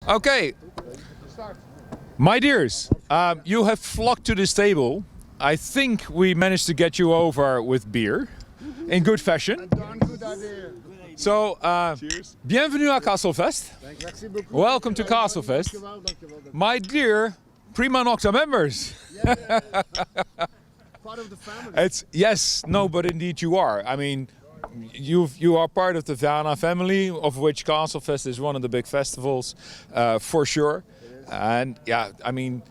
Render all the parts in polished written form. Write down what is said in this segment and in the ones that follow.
Okay, my dears, you have flocked to this table. I think we managed to get you over with beer in good fashion. So, bienvenue à Castlefest. Welcome to Castlefest. My dear Prima Nocta members. Part of the family. But indeed you are. I mean, you are part of the Viana family, of which Castlefest is one of the big festivals, for sure. And yeah, I mean,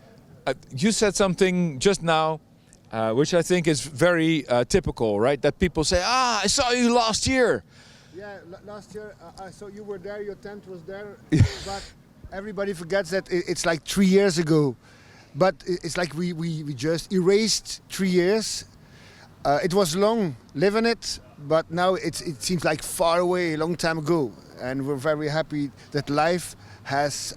you said something just now, which I think is very typical, right? That people say, I saw you last year. Yeah, last year I saw you were there, your tent was there, but everybody forgets that it's like 3 years ago. But it's like we just erased 3 years. It was long living it, but now it seems like far away, a long time ago. And we're very happy that life has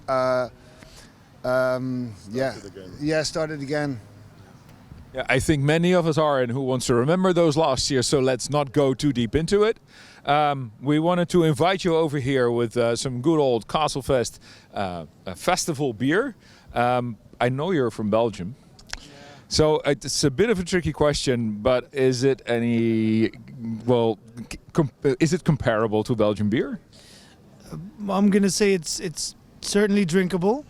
started again. Yeah, I think many of us are, and who wants to remember those last years, so let's not go too deep into it. We wanted to invite you over here with some good old Castlefest festival beer. I know you're from Belgium, so it's a bit of a tricky question, but is it is it comparable to Belgian beer? I'm gonna say it's certainly drinkable,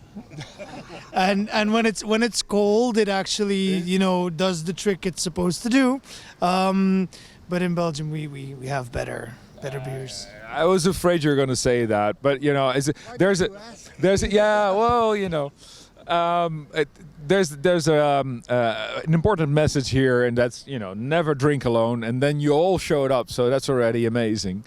and when it's cold, it actually does the trick it's supposed to do. But in Belgium, we have better beers. I was afraid you were going to say that, but there's an important message here, and that's never drink alone. And then you all showed up, so that's already amazing.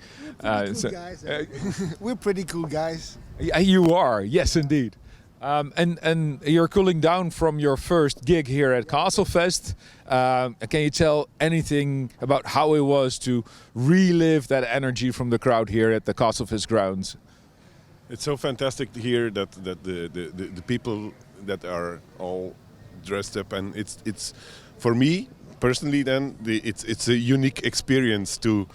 We're pretty cool guys. You are, yes, indeed. And you're cooling down from your first gig here at Castlefest. Can you tell anything about how it was to relive that energy from the crowd here at the Castlefest grounds? It's so fantastic to hear that the people that are all dressed up, and it's for me personally then it's a unique experience to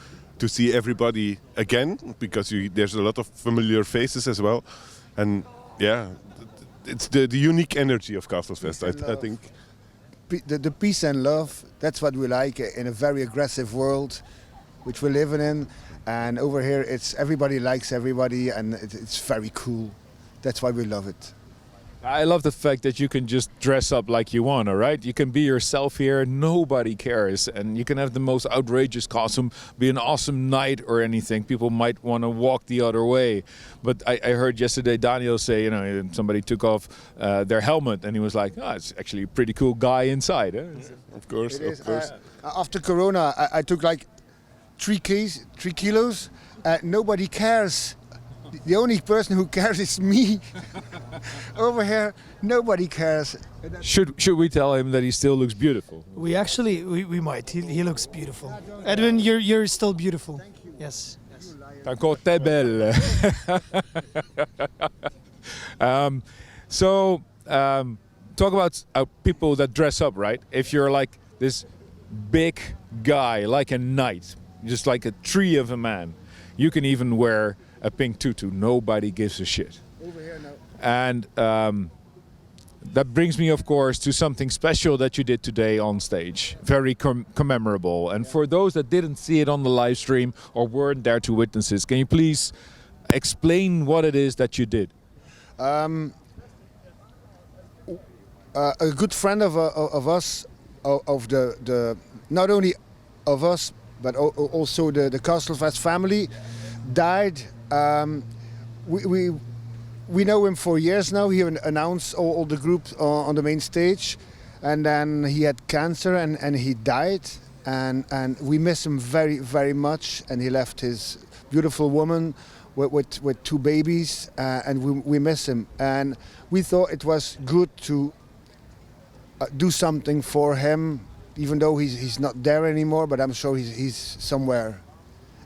see everybody again, because there's a lot of familiar faces as well, and yeah, it's the unique energy of Castlefest. I think the peace and love, that's what we like in a very aggressive world which we're living in. And over here, everybody likes everybody, and it's very cool. That's why we love it. I love the fact that you can just dress up like you want, all right? You can be yourself here, nobody cares. And you can have the most outrageous costume, be an awesome knight or anything. People might want to walk the other way. But I heard yesterday Daniel say, somebody took off their helmet, and he was like, it's actually a pretty cool guy inside. Eh? Of course. After Corona, I took like 3 kilos. Nobody cares. The only person who cares is me. Over here, nobody cares. Should we tell him that he still looks beautiful? We might. He looks beautiful. Edwin, you're still beautiful. Thank you. Yes. Encore t'es belle. Talk about people that dress up, right? If you're like this big guy, like a knight, just like a tree of a man, you can even wear a pink tutu. Nobody gives a shit. Over here now. And that brings me, of course, to something special that you did today on stage. Very commemorable. And for those that didn't see it on the live stream or weren't there to witness it, can you please explain what it is that you did? A good friend of us, of the not only of us, but also the Castlefest family, died. We know him for years now. He announced all the groups on the main stage, and then he had cancer and he died, and we miss him very, very much. And he left his beautiful woman with 2 babies, and we miss him. And we thought it was good to do something for him, even though he's not there anymore, but I'm sure he's somewhere.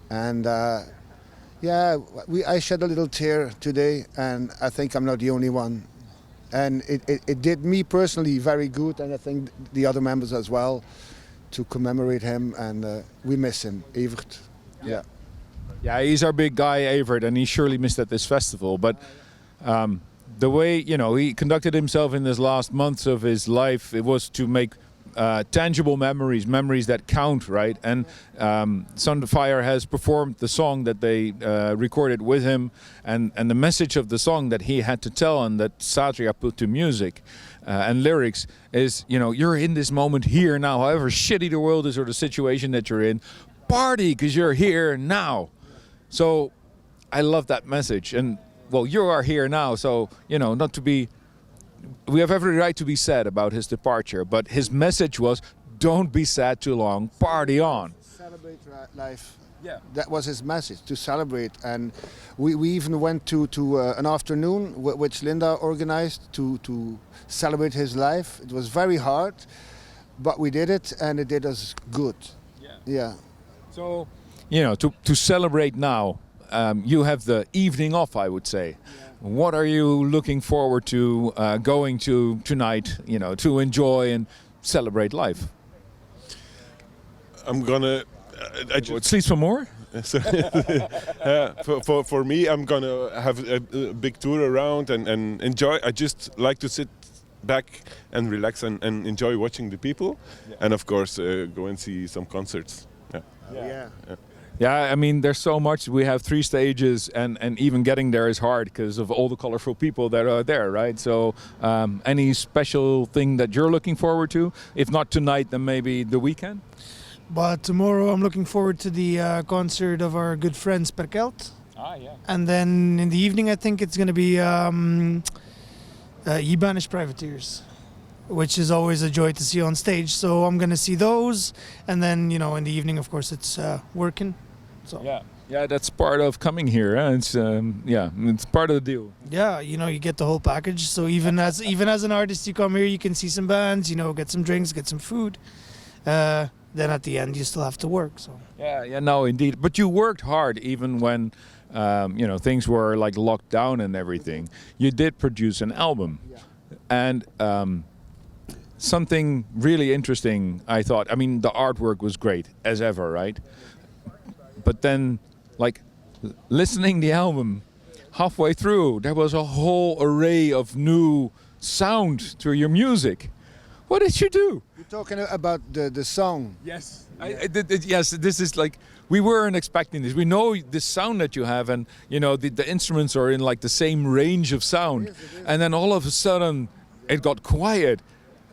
And I shed a little tear today, and I think I'm not the only one. And it did me personally very good, and I think the other members as well, to commemorate him, and we miss him, Evert. Yeah, he's our big guy, Evert, and he surely missed at this festival. But the way, you know, he conducted himself in his last months of his life, it was to make tangible memories that count, right? And Son of Fire has performed the song that they recorded with him, and the message of the song that he had to tell and that Satria put to music and lyrics is, you know, you're in this moment here now, however shitty the world is or the situation that you're in, party because you're here now. So I love that message. And well, you are here now, so, you know, not to be, we have every right to be sad about his departure, but his message was, don't be sad too long, party on. Celebrate life. Yeah. That was his message, to celebrate. And we even went to an afternoon which Linda organized to celebrate his life. It was very hard, but we did it and it did us good. Yeah. So, you know, to celebrate now, you have the evening off, I would say. What are you looking forward to going to tonight, you know, to enjoy and celebrate life? I'm gonna. Sleep some more? For me, I'm gonna have a big tour around and enjoy. I just like to sit back and relax and enjoy watching the people, and of course go and see some concerts. Yeah, I mean, there's so much. We have 3 stages, and even getting there is hard because of all the colorful people that are there, right? So, any special thing that you're looking forward to? If not tonight, then maybe the weekend? But tomorrow I'm looking forward to the concert of our good friends Perkelt. Yeah. And then in the evening I think it's going to be Ye Banished Privateers, which is always a joy to see on stage. So I'm going to see those. And then, you know, in the evening, of course, it's working. So Yeah, that's part of coming here. It's it's part of the deal. yeah, you know, you get the whole package. So even as an artist, you come here, you can see some bands, you know, get some drinks, get some food. Then at the end, you still have to work. So Yeah, no, indeed. But you worked hard even when, you know, things were like locked down and everything. You did produce an album, and something really interesting. I thought. I mean, the artwork was great as ever, right? But then, like, listening the album, halfway through, there was a whole array of new sound to your music. What did you do? You're talking about the song. Yes. Yes, this is like, we weren't expecting this. We know the sound that you have, and, you know, the instruments are in like the same range of sound. It is. And then all of a sudden, it got quiet.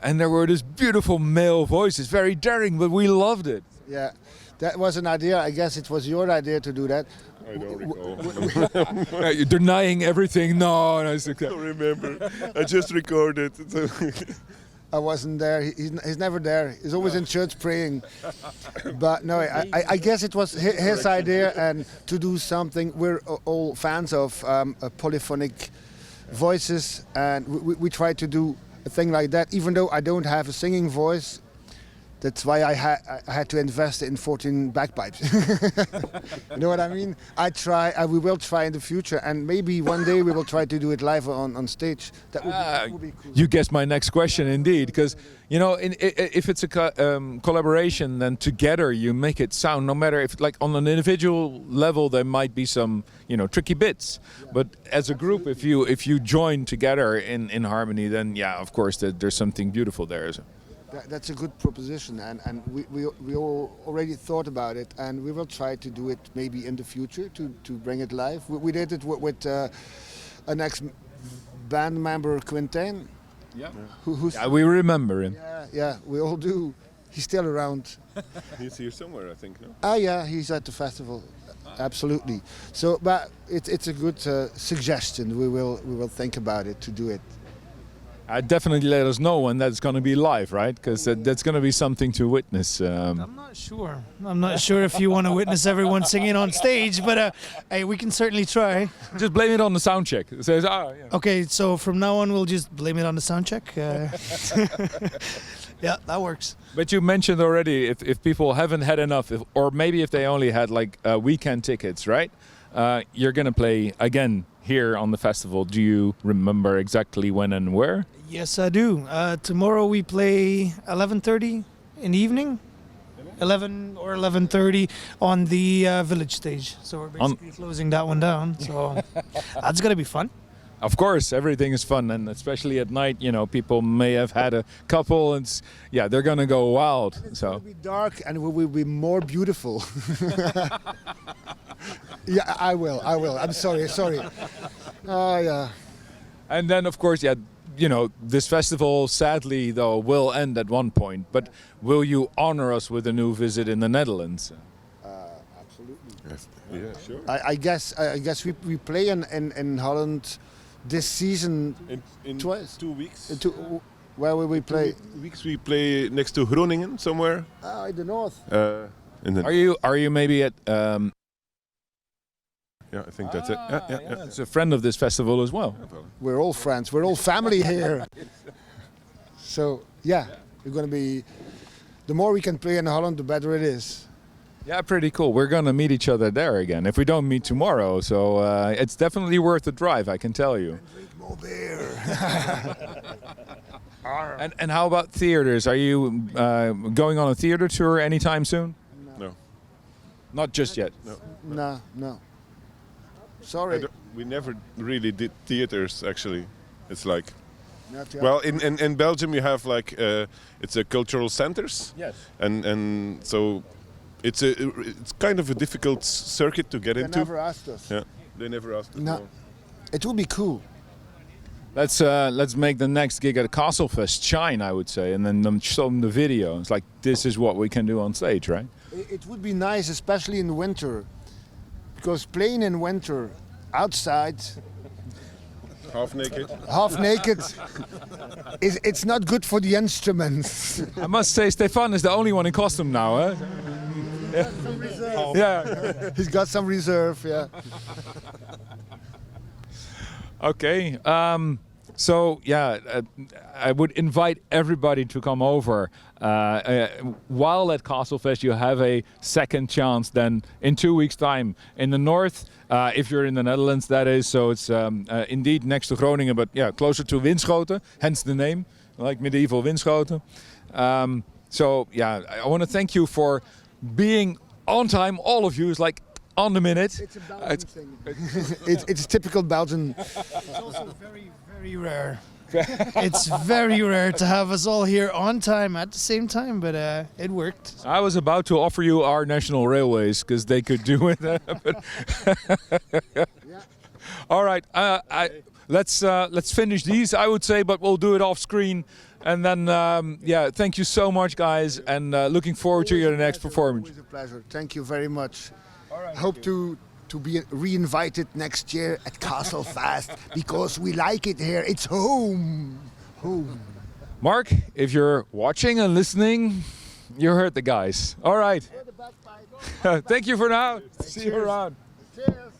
And there were these beautiful male voices, very daring, but we loved it. Yeah, that was an idea. I guess it was your idea to do that. I don't recall. You're denying everything. No, I don't remember. I just recorded. I wasn't there. He's never there. He's always in church praying. But no, I guess it was his idea, and to do something. We're all fans of polyphonic voices, and we try to do a thing like that. Even though I don't have a singing voice, that's why I had to invest in 14 bagpipes. You know what I mean? We will try in the future, and maybe one day we will try to do it live on stage. That would be cool. You guessed my next question, indeed, because, you know, if it's a collaboration, then together you make it sound. No matter if, like, on an individual level, there might be some, you know, tricky bits, but as a group, if you join together in harmony, then yeah, of course, there's something beautiful there. That's a good proposition, and we all already thought about it, and we will try to do it maybe in the future to bring it live. We did it with an ex-band member, Quintain. Yeah. Who's We remember him. Yeah, we all do. He's still around. He's here somewhere, I think, no? Yeah, he's at the festival. Absolutely. So, but it's a good suggestion. We will think about it to do it. Definitely let us know when that's going to be live, right? Because that's going to be something to witness. I'm not sure. I'm not sure if you want to witness everyone singing on stage, but hey, we can certainly try. Just blame it on the sound check. It says, Okay, so from now on we'll just blame it on the sound check. Yeah, that works. But you mentioned already, if people haven't had enough, or maybe if they only had like weekend tickets, right? You're going to play again here on the festival. Do you remember exactly when and where? Yes, I do. Tomorrow we play 11:30 in the evening. 11 or 11:30 on the village stage. So we're basically closing that one down. So that's going to be fun. Of course, everything is fun, and especially at night, you know, people may have had a couple, and yeah, they're gonna go wild. It's So going to be dark and it will be more beautiful. Yeah, I will. I'm sorry. Oh, yeah. and then of course, yeah, you know, this festival sadly though will end at one point. But will you honor us with a new visit in the Netherlands? Absolutely. Yes. Yeah, sure. I guess we play in Holland this season In twice. 2 weeks. Where will we play? 2 weeks we play next to Groningen somewhere. In the north. And then, Are you maybe at? yeah, I think that's it. Yeah. It's a friend of this festival as well. We're all friends. We're all family here. So yeah, we're gonna be. The more we can play in Holland, the better it is. Yeah, pretty cool. We're gonna meet each other there again if we don't meet tomorrow. So it's definitely worth the drive, I can tell you. Drink more beer. And how about theaters? Are you going on a theater tour anytime soon? No. Not just yet. No. Sorry. We never really did theaters actually. It's like, Not yet. well, in Belgium you have like it's a cultural centers. Yes. And so it's kind of a difficult circuit to get They into. never asked us. Yeah, they never asked us. No. It would be cool. Let's make the next gig at Castlefest shine, I would say, and then show them the video. It's like this is what we can do on stage, right? It would be nice, especially in the winter, because playing in winter outside, Half naked. half naked, it's not good for the instruments. I must say, Stefan is the only one in costume now, eh? Yeah. He's got some reserve, yeah. Okay. So yeah, I would invite everybody to come over. While at Castlefest, you have a second chance. Then in 2 weeks' time in the north, if you're in the Netherlands, that is. So it's indeed next to Groningen, but yeah, closer to Winschoten. Hence the name, like medieval Winschoten. So yeah, I want to thank you for being on time. All of you is like on the minute. It's a Belgian thing. It's typical Belgian. It's also very, very rare. It's very rare to have us all here on time at the same time, but it worked. I was about to offer you our national railways because they could do it. But all right, let's finish these, I would say, but we'll do it off screen. And then, yeah, thank you so much, guys, and looking forward to your next performance. Always a pleasure. Thank you very much. Hope to be re-invited next year at Castlefest because we like it here. It's home. Mark, if you're watching and listening, you heard the guys. All right. Thank you for now. See you around. Cheers.